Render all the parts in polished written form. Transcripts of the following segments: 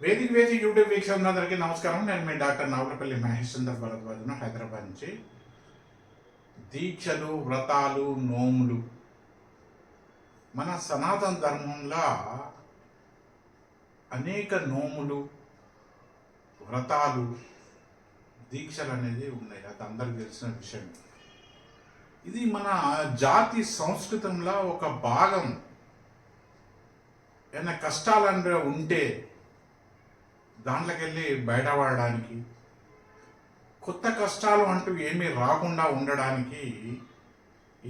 వేదిక యూట్యూబ్ వీక్షకులందరికీ నమస్కారం. నేను మీ డాక్టర్ నాగులపల్లి మహేష్ చంద్ర భరద్వాజను, హైదరాబాద్ నుంచి. దీక్షలు, వ్రతాలు, నోములు మన సనాతన ధర్మంలో అనేక నోములు, వ్రతాలు, దీక్షలు అనేది ఉన్నాయి. అది అందరికి తెలిసిన విషయం. ఇది మన జాతి సంస్కృతంలో ఒక భాగం. ఏమైనా కష్టాలు ఉంటే దాంట్లోకి వెళ్ళి బయటపడడానికి, కొత్త కష్టాలు అంటూ ఏమీ రాకుండా ఉండడానికి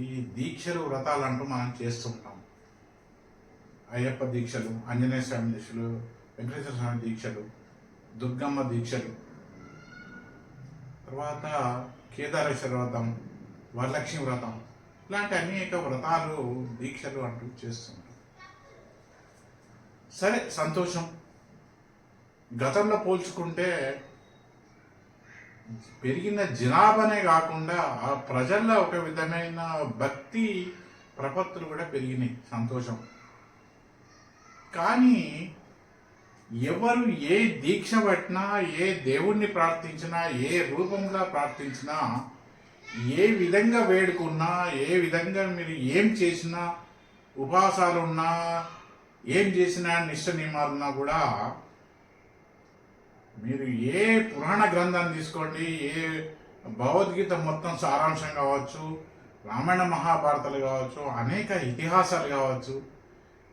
ఈ దీక్షలు, వ్రతాలు అంటూ మనం చేస్తుంటాం. అయ్యప్ప దీక్షలు, ఆంజనేయ స్వామి దీక్షలు, వెంకటేశ్వర స్వామి దీక్షలు, దుర్గమ్మ దీక్షలు, తర్వాత కేదారేశ్వర వ్రతం, వరలక్ష్మి వ్రతం, ఇలాంటి అనేక వ్రతాలు, దీక్షలు అంటూ చేస్తుంటాం. సరే, సంతోషం. గతంలో పోల్చుకుంటే పెరిగిన జనాభానే కాకుండా ఆ ప్రజల్లో ఒక విధమైన భక్తి ప్రపత్తులు కూడా పెరిగినాయి. సంతోషం. కానీ ఎవరు ఏ దీక్ష పట్టినా, ఏ దేవుణ్ణి ప్రార్థించినా, ఏ రూపంలో ప్రార్థించినా, ఏ విధంగా వేడుకున్నా, ఏ విధంగా మీరు ఏం చేసినా, ఉపవాసాలున్నా, ఏం చేసినా, నిష్ట నియమాలున్నా కూడా మీరు ఏ పురాణ గ్రంథాన్ని తీసుకోండి, ఏ భగవద్గీత మొత్తం సారాంశం కావచ్చు, రామాయణ మహాభారతాలు కావచ్చు, అనేక ఇతిహాసాలు కావచ్చు,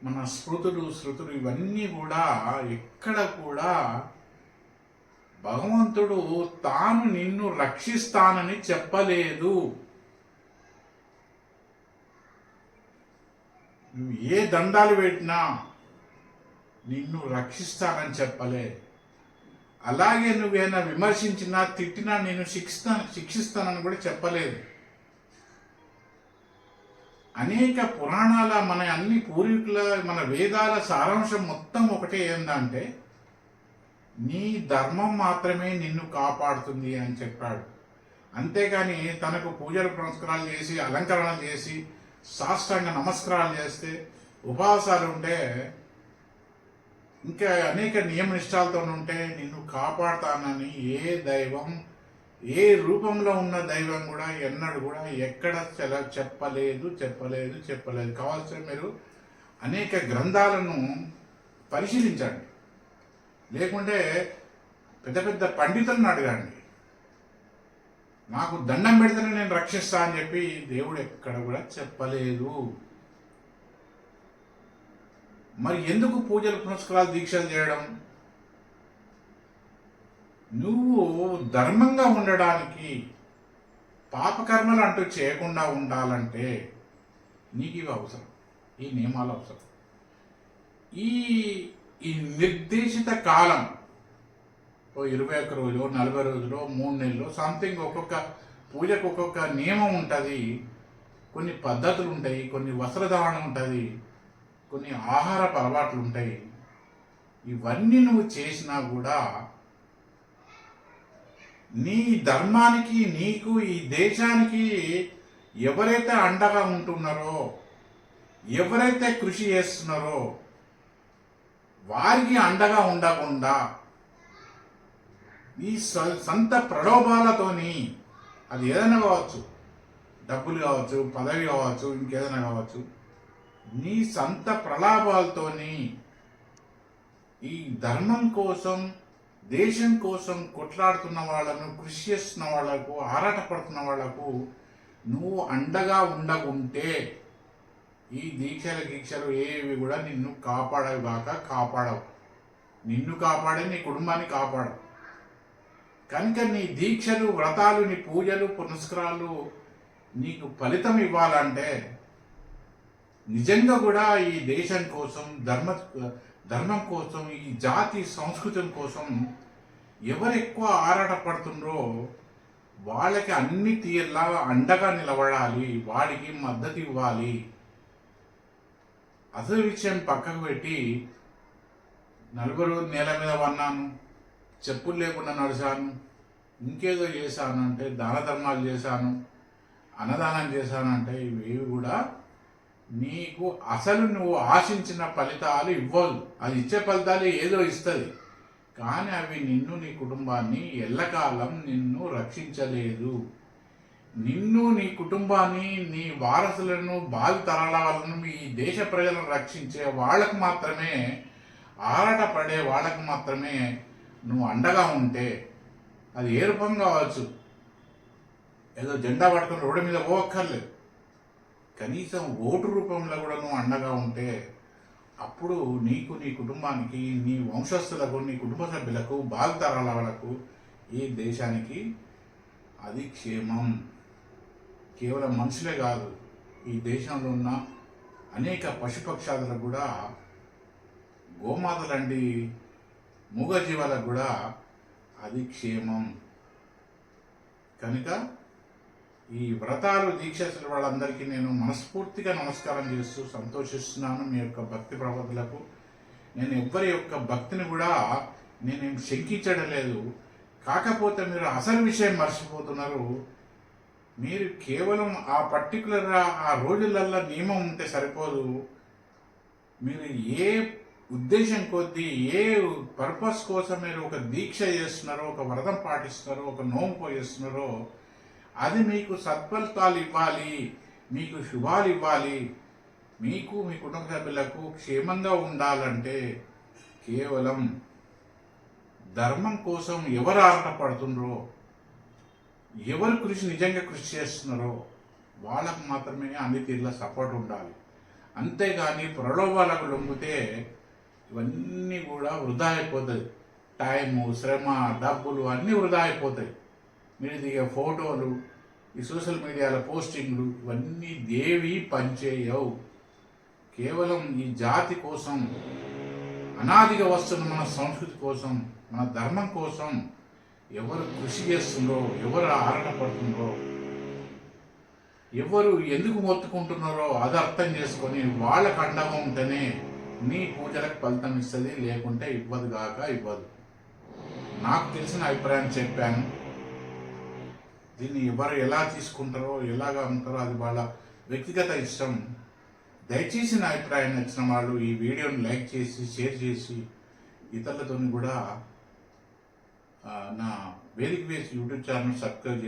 మన శృతులు ఇవన్నీ కూడా ఎక్కడ కూడా భగవంతుడు తాను నిన్ను రక్షిస్తానని చెప్పలేదు. నువ్వు ఏ దండాలు పెట్టినా నిన్ను రక్షిస్తానని చెప్పలే. అలాగే నువ్వేనా విమర్శించినా, తిట్టినా నేను శిక్షిస్తానని కూడా చెప్పలేదు. అనేక పురాణాల, మన అన్ని పూర్వీకుల, మన వేదాల సారాంశం మొత్తం ఒకటే ఏందంటే, నీ ధర్మం మాత్రమే నిన్ను కాపాడుతుంది అని చెప్పాడు. అంతేగాని తనకు పూజలు పునస్కారాలు చేసి, అలంకరణ చేసి, సాష్టాంగ నమస్కారాలు చేస్తే, ఉపవాసాలు ఉంటే, ఇంకా అనేక నియమ నిష్టాలతో ఉంటే నిన్ను కాపాడుతానని ఏ దైవం, ఏ రూపంలో ఉన్న దైవం కూడా ఎన్నడూ కూడా ఎక్కడ చెప్పలేదు. కావాల్సిన మీరు అనేక గ్రంథాలను పరిశీలించండి, లేకుంటే పెద్ద పెద్ద పండితులను అడగండి. నాకు దండం పెడితేనే నేను రక్షిస్తా అని చెప్పి దేవుడు ఎక్కడ కూడా చెప్పలేదు. మరి ఎందుకు పూజలు, పునస్కారాలు, దీక్షలు చేయడం? నువ్వు ధర్మంగా ఉండడానికి, పాపకర్మలు అంటూ చేయకుండా ఉండాలంటే నీకు ఇవి అవసరం, ఈ నియమాలు అవసరం. ఈ ఈ నిర్దేశిత కాలం, 21 రోజులు, 40 రోజులు, 3 నెలలు, సంథింగ్, ఒక్కొక్క పూజకు ఒక్కొక్క నియమం ఉంటుంది, కొన్ని పద్ధతులు ఉంటాయి, కొన్ని వస్త్రధారణ ఉంటుంది, కొన్ని ఆహారపు అలవాట్లు ఉంటాయి. ఇవన్నీ నువ్వు చేసినా కూడా నీ ధర్మానికి, నీకు, ఈ దేశానికి ఎవరైతే అండగా ఉంటున్నారో, ఎవరైతే కృషి చేస్తున్నారో వారికి అండగా ఉండకుండా ఈ సొంత ప్రలోభాలతోని, అది ఏదైనా కావచ్చు, డబ్బులు కావచ్చు, పదవి కావచ్చు, ఇంకేదైనా కావచ్చు, నీ సొంత ప్రలాభాలతోని ఈ ధర్మం కోసం, దేశం కోసం కొట్లాడుతున్న వాళ్ళను, కృషి చేస్తున్న వాళ్లకు, ఆరాటపడుతున్న వాళ్లకు నువ్వు అండగా ఉండకుంటే ఈ దీక్షలు ఏవి కూడా నిన్ను కాపాడవు. నిన్ను కాపాడే, నీ కుటుంబాన్ని కాపాడవు. కనుక నీ దీక్షలు, వ్రతాలు, నీ పూజలు, పునస్కారాలు నీకు ఫలితం ఇవ్వాలంటే, నిజంగా కూడా ఈ దేశం కోసం, ధర్మం కోసం, ఈ జాతి సంస్కృతం కోసం ఎవరు ఎక్కువ ఆరాటపడుతుండ్రో వాళ్ళకి అన్ని తీర్లా అండగా నిలబడాలి, వాడికి మద్దతు ఇవ్వాలి. అసలు విషయం పక్కకు పెట్టి 40 రోజులు నేల మీద పన్నాను, చెప్పులు లేకుండా నడిచాను, ఇంకేదో చేశాను అంటే, దాన ధర్మాలు చేశాను, అన్నదానం చేశానంటే, ఇవేవి కూడా నీకు అసలు నువ్వు ఆశించిన ఫలితాలు ఇవ్వదు. అది ఇచ్చే ఫలితాలు ఏదో ఇస్తుంది, కానీ అవి నిన్ను నీ కుటుంబాన్ని ఎల్లకాలం నిన్ను రక్షించలేదు. నిన్ను నీ కుటుంబాన్ని నీ వారసులను భావితరాల వాళ్ళను ఈ దేశ ప్రజలను రక్షించే వాళ్ళకు మాత్రమే, ఆరాటపడే వాళ్ళకు మాత్రమే నువ్వు అండగా ఉంటే, అది ఏ రూపం కావచ్చు, ఏదో జెండా పట్టుకుని రోడ్డు మీద పోవక్కర్లేదు, కనీసం ఓటు రూపంలో కూడా నువ్వు అండగా ఉంటే అప్పుడు నీకు, నీ కుటుంబానికి, నీ వంశస్థులకు, నీ కుటుంబ సభ్యులకు, భావితరాల వాళ్ళకు, ఈ దేశానికి అది క్షేమం. కేవలం మనుషులే కాదు, ఈ దేశంలో ఉన్న అనేక పశుపక్షాదులకు కూడా, గోమాత లాంటి మూగజీవాలకు కూడా అది క్షేమం. కనుక ఈ వ్రతాలు దీక్షలు వాళ్ళందరికీ నేను మనస్ఫూర్తిగా నమస్కారం చేస్తూ సంతోషిస్తున్నాను. మీ యొక్క భక్తి ప్రవర్తనలకు నేను ఎవ్వరి యొక్క భక్తిని కూడా నేనేం శంకించడం లేదు. కాకపోతే మీరు అసలు విషయం మర్చిపోతున్నారు. మీరు కేవలం ఆ పర్టికులర్ ఆ రోజులల్లో నియమం ఉంటే సరిపోదు. మీరు ఏ ఉద్దేశం కొద్దీ, ఏ పర్పస్ కోసం మీరు ఒక దీక్ష చేస్తున్నారో, ఒక వ్రతం పాటిస్తున్నారో, ఒక నోము చేస్తున్నారో, అది మీకు సత్ఫలితాలు ఇవ్వాలి, మీకు శుభాలు ఇవ్వాలి, మీకు మీ కుటుంబ సభ్యులకు క్షేమంగా ఉండాలంటే కేవలం ధర్మం కోసం ఎవరు ఆరాటపడుతున్నారో, ఎవరు నిజంగా కృషి చేస్తున్నారో వాళ్ళకు మాత్రమే అన్ని తీరుల సపోర్ట్ ఉండాలి. అంతేగాని ప్రలోభాలకు లొంగితే ఇవన్నీ కూడా వృధా అయిపోతుంది. టైము, శ్రమ, డబ్బులు అన్నీ వృధా అయిపోతాయి. మీరు దిగే ఫోటోలు, ఈ సోషల్ మీడియాలో పోస్టింగ్లు, ఇవన్నీ దేవి పనిచేయవు. కేవలం ఈ జాతి కోసం, అనాదిగా వస్తున్న మన సంస్కృతి కోసం, మన ధర్మం కోసం ఎవరు కృషి చేస్తుందో, ఎవరు ఆరాటపడుతుందో, ఎవరు ఎందుకు మొత్తుకుంటున్నారో అది అర్థం చేసుకొని వాళ్ళకు అండగా ఉంటేనే నీ పూజలకు ఫలితం ఇస్తుంది, లేకుంటే ఇవ్వదు కాక ఇవ్వదు. నాకు తెలిసిన అభిప్రాయం చెప్పాను. దీన్ని ఎవరు ఎలా తీసుకుంటారో, ఎలాగా ఉంటారో అది వాళ్ళ వ్యక్తిగత ఇష్టం. దయచేసి నా అభిప్రాయం నచ్చిన వాళ్ళు ఈ వీడియోని లైక్ చేసి, షేర్ చేసి, ఇతరులతో కూడా నా వేదిక వేసి యూట్యూబ్ ఛానల్ సబ్స్క్రైబ్ చేసి